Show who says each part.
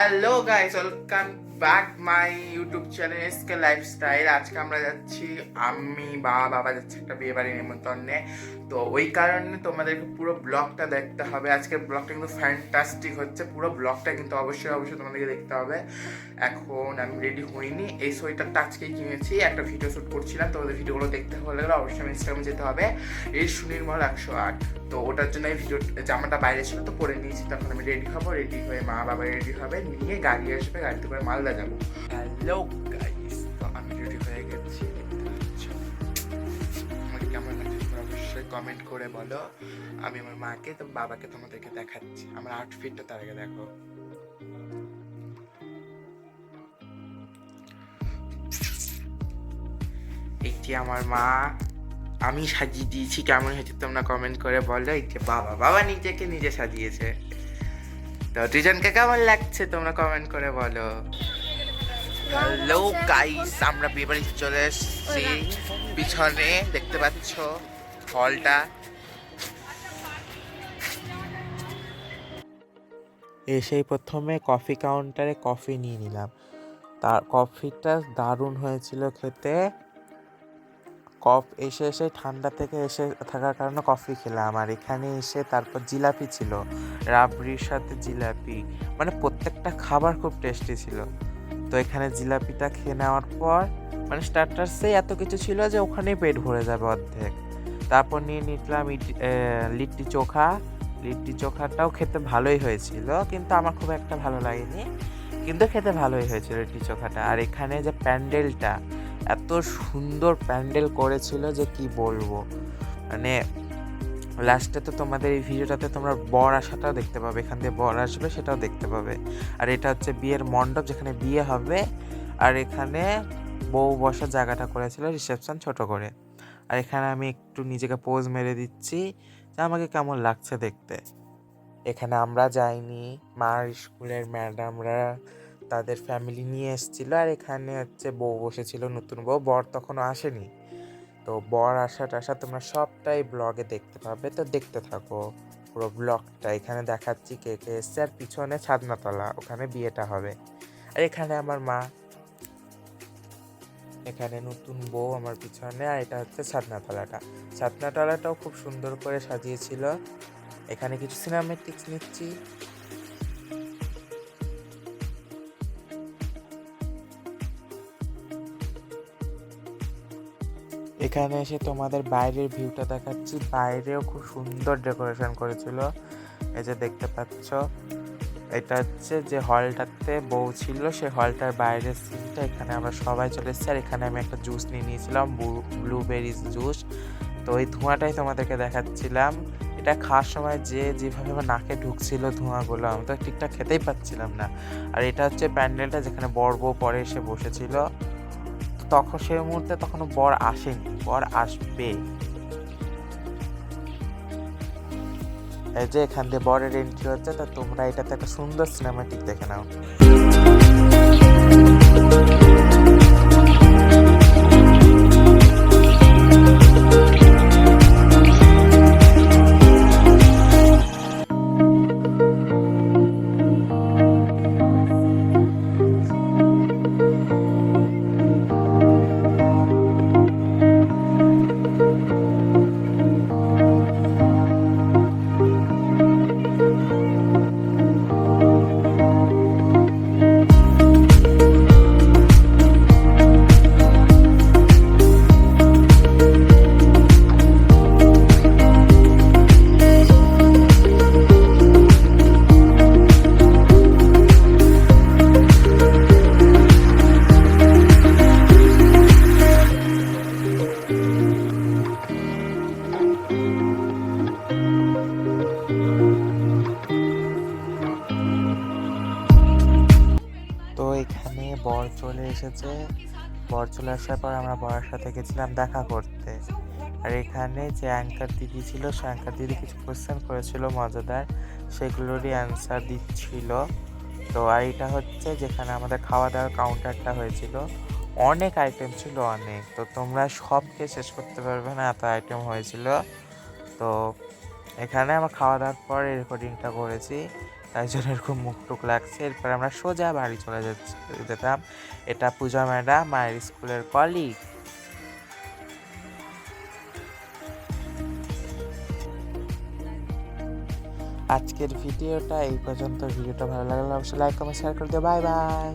Speaker 1: Hello guys, welcome back my YouTube channel SK lifestyle. আজকে আমরা যাচ্ছি, আমি বাবা যাচ্ছি একটা বিয়ে বাড়ির নিমন্ত্রণে। তো ওই কারণে তোমাদেরকে পুরো ব্লগটা দেখতে হবে। আজকের ব্লগটা কিন্তু ফ্যান্টাস্টিক হচ্ছে, পুরো ব্লগটা কিন্তু অবশ্যই তোমাদেরকে দেখতে হবে। এখন আমি রেডি হইনি, এই সোয়েটারটা আজকেই কিনেছি, একটা ভিডিও শ্যুট করছিলাম। তো ওদের ভিডিওগুলো দেখতে হলে অবশ্যই আমি ইনস্টাগ্রামে যেতে হবে, এই সুনির্মল 108। তো ওটার জন্য এই ভিডিও জামাটা বাইরে ছিল তো পরে নিয়েছি। তখন আমি রেডি হবো, রেডি হয়ে মা বাবা রেডি হবে, নিয়ে গাড়ি আসবে, গাড়িতে করে মালদা যাবো। হ্যালো গাইস, তো আমি রেডি হয়ে গেছি, দেখতে পাচ্ছ। আমার কেমন লাগছে অবশ্যই কমেন্ট করে বলো। আমি আমার মাকে তো বাবাকে তোমাদেরকে দেখাচ্ছি আমার আউটফিটটা, তার আগে দেখো। এইটি আমার মা, আমি সাজিয়ে দিয়েছি। কেমন হয়েছে তোমরা কমেন্ট করে বলো। এই যে বাবা নিজেকে নিজে সাজিয়েছে। তো দুজনকে কেমন লাগছে তোমরা কমেন্ট করে বলো। হ্যালো গাইস, আমরা বিয়েবাড়িতে চলে এসেছি। পিছনে দেখতে পাচ্ছ হলটা।
Speaker 2: এসেই প্রথমে কফি কাউন্টারে কফি নিয়ে নিলাম। তার কফিটা দারুণ হয়েছিল খেতে। এসে ঠান্ডা থেকে এসে থাকার কারণে কফি খেলাম। আর এখানে এসে তারপর জিলাপি ছিল, রাবড়ির সাথে জিলাপি, মানে প্রত্যেকটা খাবার খুব টেস্টি ছিল। তো এখানে জিলাপিটা খেয়ে নেওয়ার পর মানে স্টার্টার্সেই এত কিছু ছিল যে ওখানেই পেট ভরে যাবে অর্ধেক। তারপর নিয়ে নিলাম লিট্টি চোখা। লিট্টি চোখাটাও খেতে ভালোই হয়েছিল, কিন্তু আমার খুব একটা ভালো লাগেনি, কিন্তু খেতে ভালোই হয়েছিল লিট্টি চোখাটা। আর এখানে যে প্যান্ডেলটা, এত সুন্দর প্যান্ডেল করেছিল যে কি বলবো। মানে লাস্টে তো তোমাদের এই ভিডিওটাতে তোমরা বর আসাটাও দেখতে পাবে, এখান দিয়ে বর আসবে সেটাও দেখতে পাবে। আর এটা হচ্ছে বিয়ের মণ্ডপ, যেখানে বিয়ে হবে। আর এখানে বউ বসার জায়গাটা করেছিল রিসেপশন ছোট করে। আর এখানে আমি একটু নিজেকে পোজ মেরে দিচ্ছি যে আমাকে কেমন লাগছে দেখতে। এখানে আমরা যাইনি, মার স্কুলের ম্যাডামরা তাদের ফ্যামিলি নিয়ে এসেছিলো। আর এখানে হচ্ছে বউ বসেছিল, নতুন বউ, বর তখনও আসেনি। তো বর আসা তোমরা সবটাই ব্লগে দেখতে পাবে, তো দেখতে থাকো পুরো ব্লগটা। এখানে দেখাচ্ছি কে কে এসছে। আর পিছনে ছাদনাতলা, ওখানে বিয়েটা হবে। আর এখানে আমার মা, এখানে নতুন বউ আমার পিছনে। আর এটা হচ্ছে ছাদনাতলাটাও খুব সুন্দর করে সাজিয়েছিল। এখানে কিছু সিনেমেটিক্স নিচ্ছি। এখানে এসে তোমাদের বাইরের ভিউটা দেখাচ্ছি। বাইরেও খুব সুন্দর ডেকোরেশন করেছিল, এই যে দেখতে পাচ্ছ। এটা হচ্ছে যে হলটাতে বউ ছিল, সেই হলটার বাইরের সিনটা। এখানে আমরা সবাই চলে এসেছি। আর এখানে আমি একটা জুস নিয়ে নিয়েছিলাম, ব্লুবেরি জুস। তো ওই ধোঁয়াটাই তোমাদেরকে দেখাচ্ছিলাম। এটা খাওয়ার সময় যেভাবে আমার নাকে ঢুকছিল ধোঁয়াগুলো, আমি তো ঠিকঠাক খেতেই পাচ্ছিলাম না। আর এটা হচ্ছে প্যান্ডেলটা, যেখানে বর বউ পরে এসে বসেছিল। তখন সেই মুহূর্তে তখনও বর আসেনি, বর আসবে। এই যে এখান দিয়ে বরের এন্ট্রি হচ্ছে। তা তোমরা এটাতে একটা সুন্দর সিনেমাটিক দেখে নাও। তো এখানে বর চলে এসেছে। বর চলে আসার পর আমরা বরের সাথে গেছিলাম দেখা করতে। আর এখানে যে অ্যাঙ্কার দিদি ছিল, সে অ্যাঙ্কার দিদি কিছু কোয়েশ্চেন করেছিল মজাদার, সেগুলোরই অ্যান্সার দিচ্ছিল। তো আর এটা হচ্ছে যেখানে আমাদের খাওয়া দাওয়ার কাউন্টারটা হয়েছিল। অনেক আইটেম ছিল, অনেক। তো তোমরা সবকে শেষ করতে পারবে না, এত আইটেম হয়েছিল। তো এখানে আমার খাওয়া দাওয়ার পর রেকর্ডিংটা করেছি। তাই জন্য এরকম মুখ টুক লাগছে। এরপর আমরা সোজা বাড়ি চলে যেতাম। এটা পূজা ম্যাডাম মায়ের স্কুলের কলিগ। আজকের ভিডিওটা এই পর্যন্ত। ভিডিওটা ভালো লাগলে অবশ্যই লাইক কমেন্ট শেয়ার করে দিও। Bye bye.